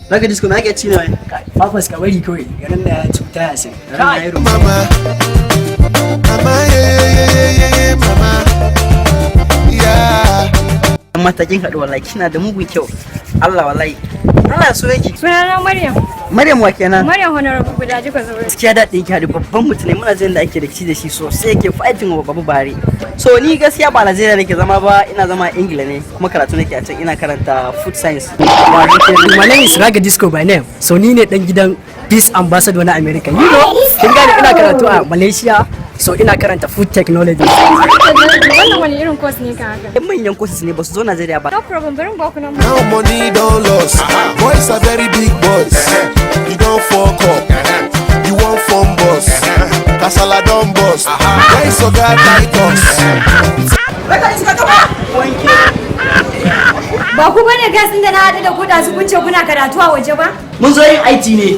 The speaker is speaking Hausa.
Zaka disco me ake ci ne wai? Fafas ka bari kawai garin da ya cuta ya sai. Mama, mama, yeah, mama, yeah. Matakin haɗu wallahi kina da mugun kyau. Allah wallahi. Allah so yake. Sunana Maryam. Maryam wa kenan? Maryam Honorable Gudaji ka zaure. Gaskiya daɗin ki haɗu babban mutum ne muna jin da ake da shi sosai yake fighting wa babu bare. So ni gaskiya ba Najeriya nake zama ba ina zama a Ingila ne kuma karatu nake a can ina karanta food science. My name is Raga Disco by name. So ni ne dan gidan Peace Ambassador na America. You know, kin gane ina karatu a Malaysia. So ina karanta food technology. Wannan wani irin course ne ka haka? Yan manyan courses ne ba su zo Najeriya ba. No problem, bari mu ba ku nan. Now money don't loss. Boys are very big boys. You don't fuck up. You want phone boss. Kasala don't boss. Why so God like us? Ba ku bane gas din da na hada da ku da su kun ce kuna karatu a waje ba? Mun zo yin IT ne.